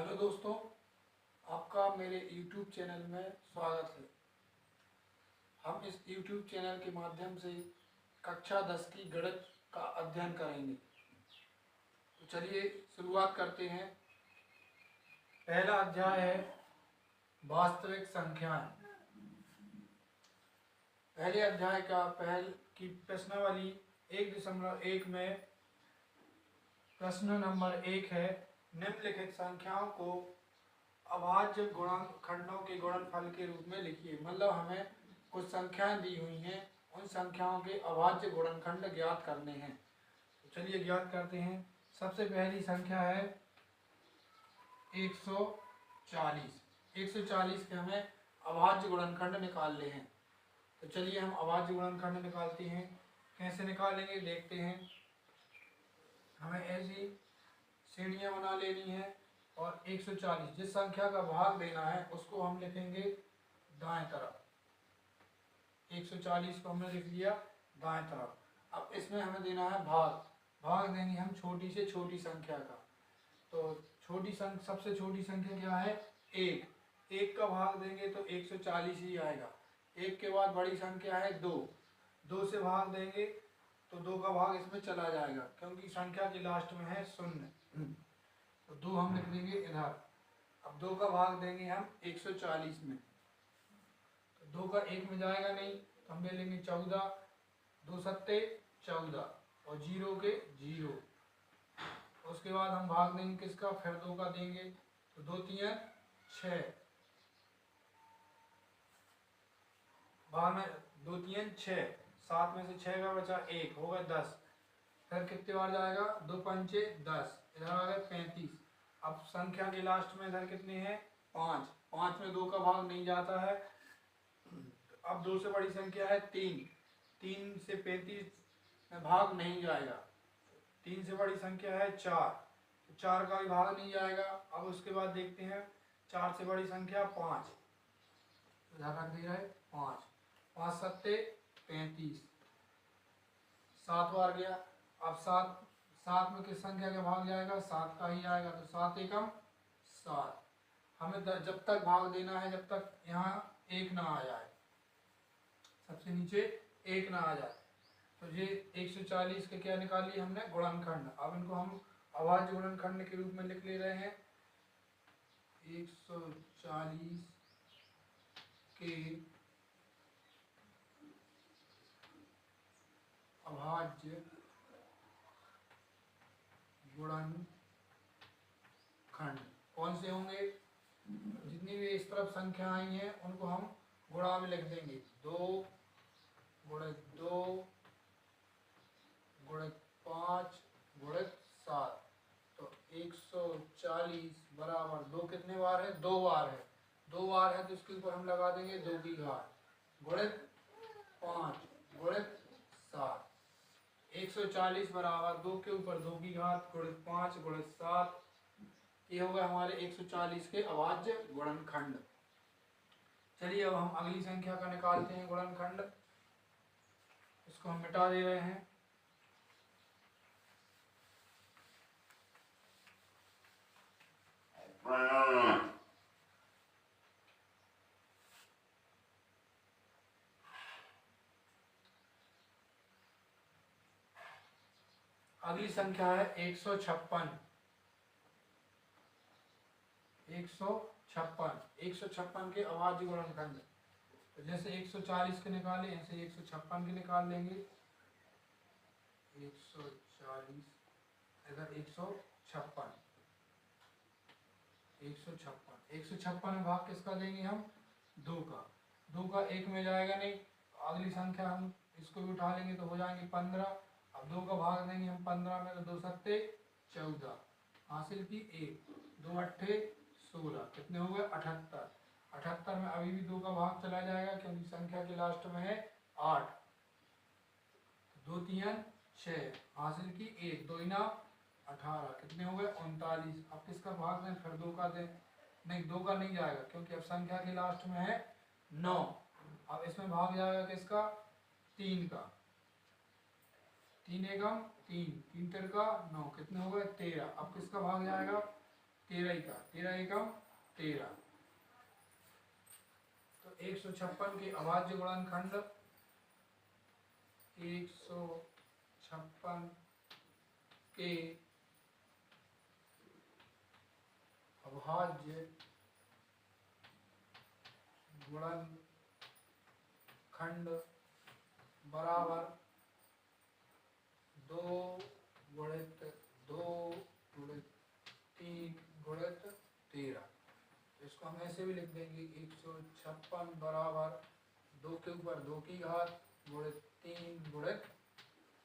Hello दोस्तों, आपका मेरे YouTube चैनल में स्वागत है। हम इस YouTube चैनल के माध्यम से कक्षा 10 की गणित का अध्ययन करेंगे। तो चलिए शुरुआत करते हैं। पहला अध्याय है वास्तविक संख्याएं। पहले अध्याय का पहल की प्रश्नावली 1.1 में प्रश्न नंबर 1 है, निम्नलिखित संख्याओं को अभाज्य गुणक खंडों के गुणनफल के रूप में लिखिए। मतलब हमें कुछ संख्याएं दी हुई हैं, उन संख्याओं के अभाज्य गुणनखंड ज्ञात करने हैं। तो चलिए ज्ञात करते हैं। सबसे पहली संख्या है 140। 140 के हमें अभाज्य गुणनखंड निकालने हैं। तो चलिए हम अभाज्य गुणनखंड निकालते हैं। कैसे निकालेंगे देखते हैं। हमें ऐसी श्रेणियां बना लेनी है और 140 जिस संख्या का भाग देना है उसको हम लिखेंगे दाएं तरफ। 140 को हमने लिख लिया दाएं तरफ। अब इसमें हमें देना है भाग देंगे हम छोटी से छोटी संख्या का। तो सबसे छोटी संख्या क्या है? 1 का भाग देंगे तो 140 ही आएगा। 1 के बाद बड़ी संख्या है 2 से भाग देंगे तो 2 का भाग इसमें चला जाएगा क्योंकि संख्या के लास्ट में है 0। तो 2 हम लिख देंगे इधर। अब 2 का भाग देंगे हम 140 में। तो 2 का 1 में जाएगा नहीं तो हम ले लेंगे 14। 2 सत्ते 14 और 0 के 0। उसके बाद हम भाग देंगे किसका? फिर 2 का देंगे तो 2 3 6। भाग में 2 3 6, 7 में से 6 का बचा 1, होगा 10। फिर कितने बार जाएगा? 2 पंचे 10, इधर आ गए 35। अब संख्या के लास्ट में इधर कितने हैं? 5। 5 में 2 का भाग नहीं जाता है। अब 2 से बड़ी संख्या है 3। 3 से 35 में भाग नहीं जाएगा। 3 से बड़ी संख्या है 4, तो 4 का भी भाग नहीं जाएगा। अब उसके बाद देखते हैं 4 से बड़ी संख्या 5, इधर रख दिया है 5। 5 सत्ते 35, 7 बार गया। अब 7 में किस संख्या का भाग जाएगा? 7 का ही आएगा। तो 7 एकम 7। हमें जब तक भाग देना है जब तक यहाँ 1 ना आ जाए, सबसे नीचे 1 ना आ जाए। तो ये 140 के क्या निकाल लिए हमने? गुणनखंड। अब इनको हम अभाज्य गुणनखंड के रूप में लिख ले रहे हैं। 140 के अभाज्य गुणनखंड कौन से होंगे? जितनी भी इस तरफ संख्या आई हैं उनको हम गुणा में लिख देंगे। 2 गुणित 2 गुणित 5 गुणित 7। तो 140 बराबर 2 कितने बार है? 2 बार है। 2 बार है तो इसके ऊपर हम लगा देंगे 2 की घात गुणित 5 गुणित 7। 140 बराबर 2 के ऊपर 2 की घात गुणित 5 गुणित 7। ये होगा हमारे 140 के अभाज्य गुणनखंड। चलिए अब हम अगली संख्या का निकालते हैं गुणनखंड। इसको हम मिटा दे रहे हैं। अगली संख्या है 156। 156 के अभाज्य गुणनखंड। तो जैसे 140 के निकाले ऐसे 156 के निकाल लेंगे। 140 इधर 156 में भाग किसका देंगे हम? 2 का। 2 का 1 में जाएगा नहीं। अगली संख्या हम इसको भी उठा लेंगे तो हो जाएंगे 15। अब 2 का भाग देंगे हम 15 में तो 2 सत्ते 14, हासिल की 1। 2 अट्ठे 16, कितने हो गए? 78। 78 में अभी भी 2 का भाग चला जाएगा क्योंकि संख्या के लास्ट में है 8। 2 3 6, हासिल की 1। 2 इना 18, कितने हो गए? 39। अब किसका भाग दें? फिर 2 का दें। नहीं, 2 का नहीं जाएगा क्योंकि अब संख्या के लास्ट में है 9। अब इसमें भाग जाएगा किसका? 3 का। 3 एकम 3, 3 तिरका 9, कितने हो गए? 13। अब किसका भाग जाएगा? 13 का 13 एकम 13। तो 156 के अभाज्य गुणनखंड 156 के अभाज्य गुणनखंड बराबर 2 गुणित 2 गुणित 3 गुणित 13। इसको हम ऐसे भी लिख देंगे 156 बराबर 2 के ऊपर 2 की घात गुणित 3 गुणित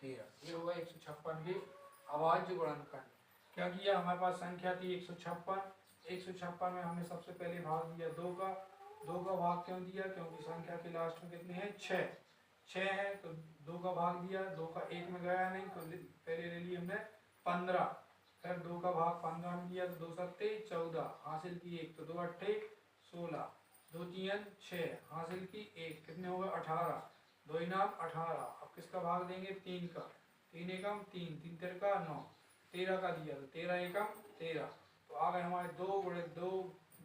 13। ये होगा 156 की अभाज्य गुणनखंड। क्या किया, हमारे पास संख्या थी 156 में हमने सबसे पहले भाग दिया 2 का भाग क्यों दिया, क्योंकि संख्या के लास्ट में कितने हैं 6 है, तो 2 का भाग दिया, 2 का 1 में गया नहीं, तो पहले ले ली हमने 15, फिर 2 का भाग 15 में दिया तो 2 सत्ते 14 हासिल की 1, तो 2 अट्ठे 16, 2 तीन 6 हासिल की 1, कितने हो गए 18, 2 इनाम 18। अब किसका भाग देंगे 3 का, 3 एकम 3, 3 तिरका 9, 13 का दिया तो 13 एकम 13। तो आ गए हमारे 2 गुणित 2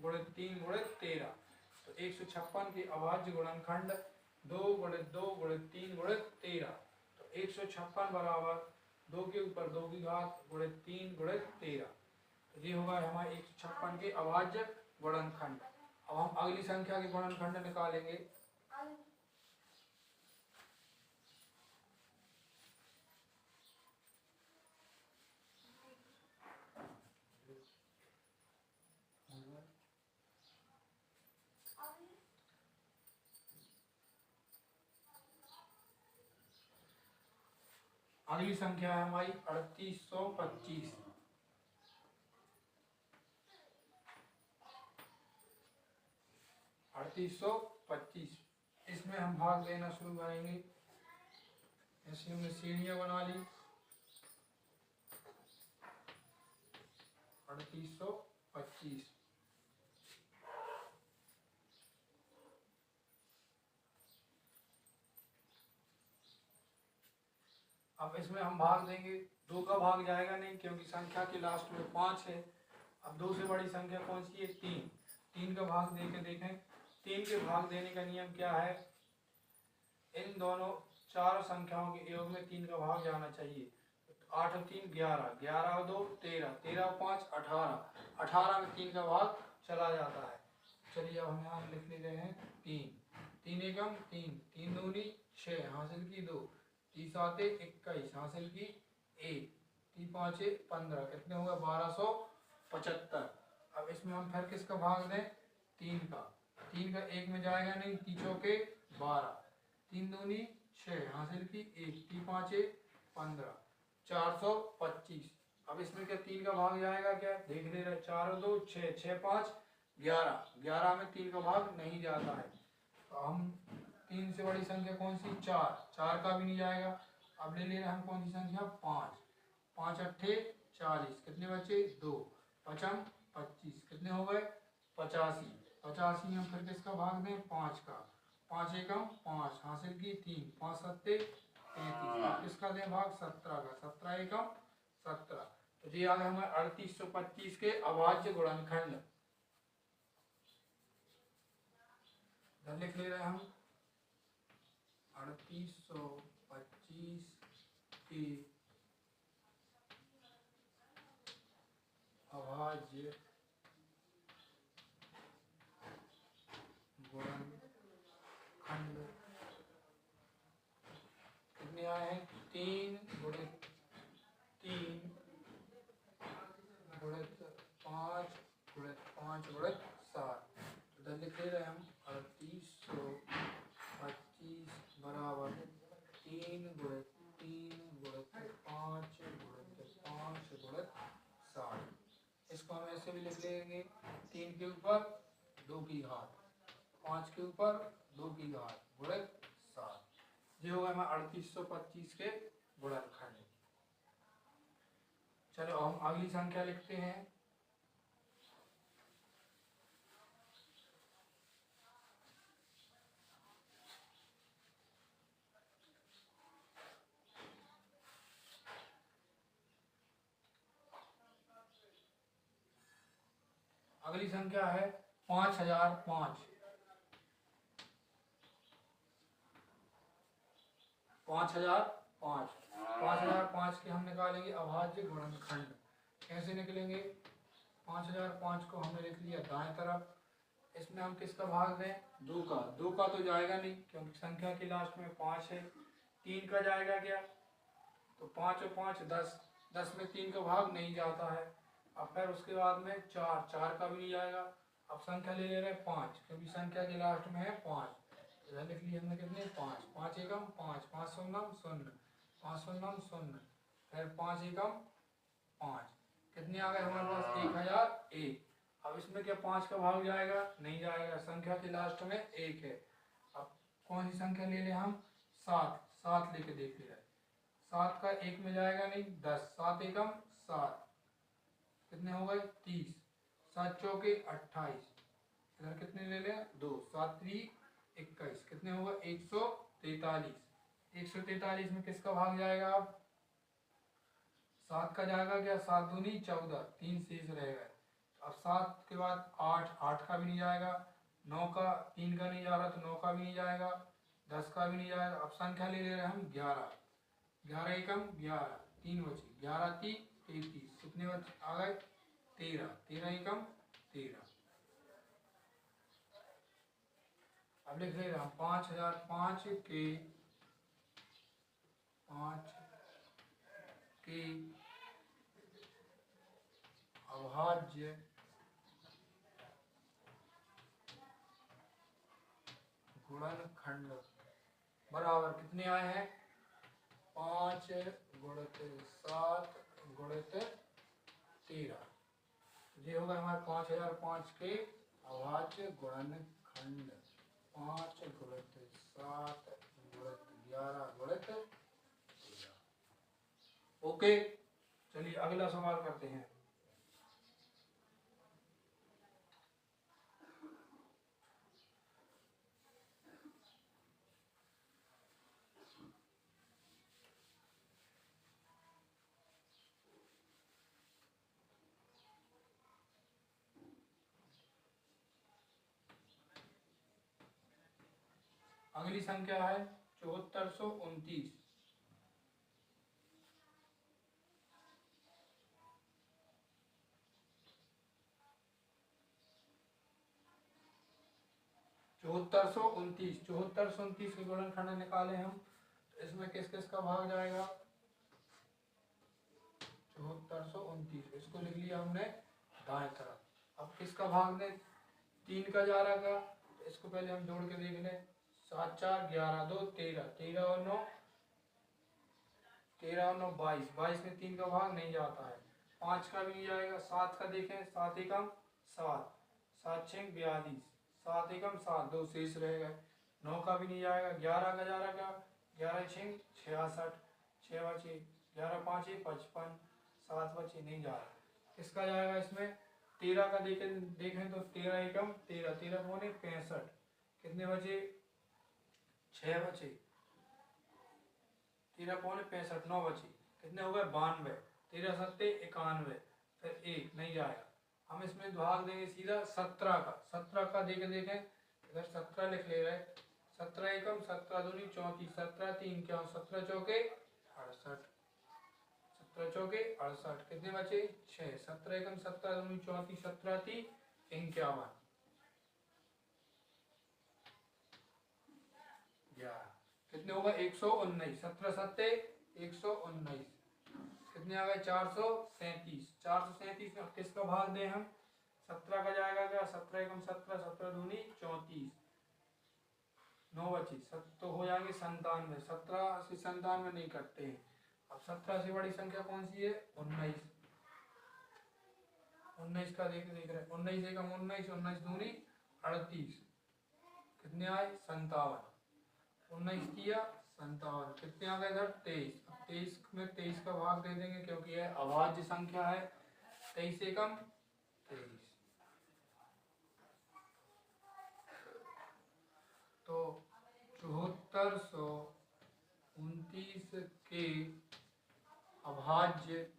गुणित 3 गुणित 13। तो 156 के अभाज्य गुणनखंड 2 गुणित 2 गुणित 3 गुणित 13। तो 156 बराबर 2 के ऊपर 2 की घात गुणित 3 गुणित 13। तो ये होगा हमारे 156 के अभाज्य गुणनखंड। अब हम अगली संख्या के गुणनखंड निकालेंगे। अगली संख्या है हमारी 3825। 3825 इसमें हम भाग देना शुरू करेंगे। ऐसे हमने सीढ़ियां बना ली। 3825 अब इसमें हम भाग देंगे, 2 का भाग जाएगा नहीं क्योंकि संख्या के लास्ट में 5 है। अब 2 से बड़ी संख्या कौन सी है 3, 3 का भाग दे के देखें। 3 के भाग देने का नियम क्या है, इन दोनों चारों संख्याओं के योग में 3 का भाग जाना चाहिए। 8 और 3 11, 11 और 2 13, 13 और 5 18, 18 में 3 का भाग चला जाता है। चलिए अब हम यहाँ लिख ले रहे हैं 3, 3 एकम 3, 3 दूनी 6 हासिल की 2, 3 साते 21 हासिल की 1, 3 पाँचे 15, कितने होगा 1275। अब इसमें हम फिर किसका भाग दें 3 का, 3 का 1 में जाएगा नहीं, 3 चौके 12, 3 दूनी 6 हासिल की 1, 3 पाँचे 15, 425। अब इसमें क्या 3 का भाग जाएगा क्या, देख ले रहे 4 और 2 6, 6 5 11, 11 में 3 का भाग नहीं जाता है। तो हम 3 से बड़ी संख्या कौन सी 4, 4 का भी नहीं जाएगा। अब ले रहे हम कौन सी संख्या 5, 5 अट्ठे 40, कितने बचे 2, पचम 25, कितने हो गए 85, 85 हम फिर किसका भाग दें 5 का, 5 एकम 5 हासिल की 3, 5 सत्ते 33, किसका दें भाग 17 का, 17 एकम 17। तो ये आ गए हमारे 3825 के अभाज्य गुणनखंड। लिख ले रहे हम 3825 के अभाज्य गुणनखंड कितने आए हैं 3 गुणित 3 गुणित 5 गुणित 5 गुणित 7। तो लिख ले रहे हम 3825 बराबर 3 गुणित 3 गुणित 5 गुणित 5 गुणित 7। इसको हम ऐसे भी लिख लेंगे 3 के ऊपर 2 की घात, 5 के ऊपर 2 की घात गुणित 7। ये होगा हमारे 3825 के गुणनखंड। चलो हम अगली संख्या लिखते हैं। अगली संख्या है 5005। 5005 5005 के हम निकालेंगे अभाज्य गुणनखंड। कैसे निकलेंगे? 5005 को हमने लिख लिया दाएं तरफ, इसमें हम किसका भाग दें? 2 का। 2 का तो जाएगा नहीं क्योंकि संख्या के लास्ट में 5 है। 3 का जाएगा क्या? तो 5 और 5 10, 10 में 3 का भाग नहीं जाता है। अब फिर उसके बाद में 4, 4 का भी नहीं जाएगा। अब संख्या ले रहे हैं 5 क्योंकि संख्या के लास्ट में है 5। इधर लिख लिया हमने कितने? 5। 5 एकम 5, 5 शून्यम 0, 5 शून्यम 0, फिर 5 एकम 5। कितने आ गए हमारे पास? 1001। अब इसमें क्या 5 का भाग जाएगा? नहीं जाएगा, संख्या के लास्ट में 1 है। अब कौन सी संख्या ले लें हम? 7। 7 लेके देख ले। 7 का 1 में जाएगा नहीं, 10, 7 एकम 7, कितने हो गए? 30, 7 चौके 28, इधर कितने ले लें? 2, 7 3 21, कितने होगा? 143। 143 में किसका भाग जाएगा? अब 7 का जाएगा क्या? 7 दूनी 14, 3 शेष रहेगा। अब 7 के बाद 8, 8 का भी नहीं जाएगा। 9 का 3 का नहीं जा रहा तो 9 का भी नहीं जाएगा, 10 का भी नहीं जाएगा। अब संख्या ले रहे हैं हम 11। 11 एकम 11, 3 बची, 11 3 33, कितने बचे आ गए? 13, 13 एकम 13। अब लिख रहे हैं 5005 के 5 के अभाज्य गुणनखंड बराबर कितने आए हैं? 5 गुणित 7 गुणित 13। ये होगा हमारे 5005 के अभाज्य गुणनखंड। 5 गुणित 7 गुणित 11 गुणित 13। ओके, चलिए अगला सवाल करते हैं। अगली संख्या है 7429। 7429, 7429 के गुणनखंड निकाले हम, तो इसमें किस किस का भाग जाएगा? 7429, इसको लिख लिया हमने दाएं तरफ। अब किसका भाग दें? 3 का जा रहा था, तो इसको पहले हम जोड़ के देख लें। 7 4 11 2 13, 13 और 9 22, 22 में 3 का भाग नहीं जाता है। 5 का भी नहीं जाएगा। 7 का देखें, 7 एकम 7, 7 6 42, 7 एकम 7, 2 शेष रह गए। 9 का भी नहीं जाएगा। 11 का जा रहा का, 11 6 66, 6 बचे, 11 5 55, 7 बचे, नहीं जा रहा। किसका जाएगा इसमें? 13 का देखें तो 13 एकम 13, 13 पौने 65, कितने बचे? 6 बचे, 13 पौने 65, 9 बची, कितने हो गए? 92, 13 सत्ते 91, फिर 1 नहीं जाएगा। हम इसमें भाग देंगे सीधा 17 का। 17 का देखें, इधर 17 लिख ले रहे। 17 एकम 17 दूनी 34, 17 3 क्या? 17 चौके 68, 17 चौके 68, कितने बचे? 6, 17 एकम 17 दूनी 34, 17 3 51, 11, कितने होगा? 119, 17 सत्ते 119, कितने आ गए? 437। 437 में किसका भाग दें हम? 17 का जाएगा क्या? 17 एकम 17, 17 दूनी 34, 9 बची, तो हो जाएंगे 97। 17 से 97 नहीं कटते हैं। अब 17 से बड़ी संख्या कौन सी है? 19। 19 का देख रहे, 19 एकम 19, 19 दूनी 38, कितने आए? 57, 19 किया 57, कितने आ गए इधर? 23। अब 23 में 23 का भाग दे देंगे क्योंकि यह अभाज्य संख्या है। 23 एकम 23, तो 7429 के अभाज्य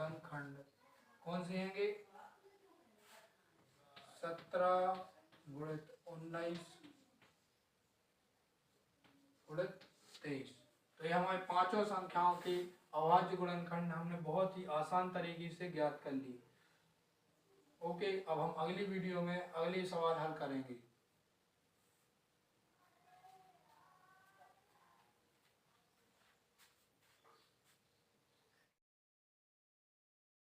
गुणनखंड कौन से हैंगे? 17 गुणित 19 गुणित 23। तो ये हमारे पांचों संख्याओं के अभाज्य गुणनखंड हमने बहुत ही आसान तरीके से ज्ञात कर लिए। ओके, अब हम अगली वीडियो में अगले सवाल हल करेंगे।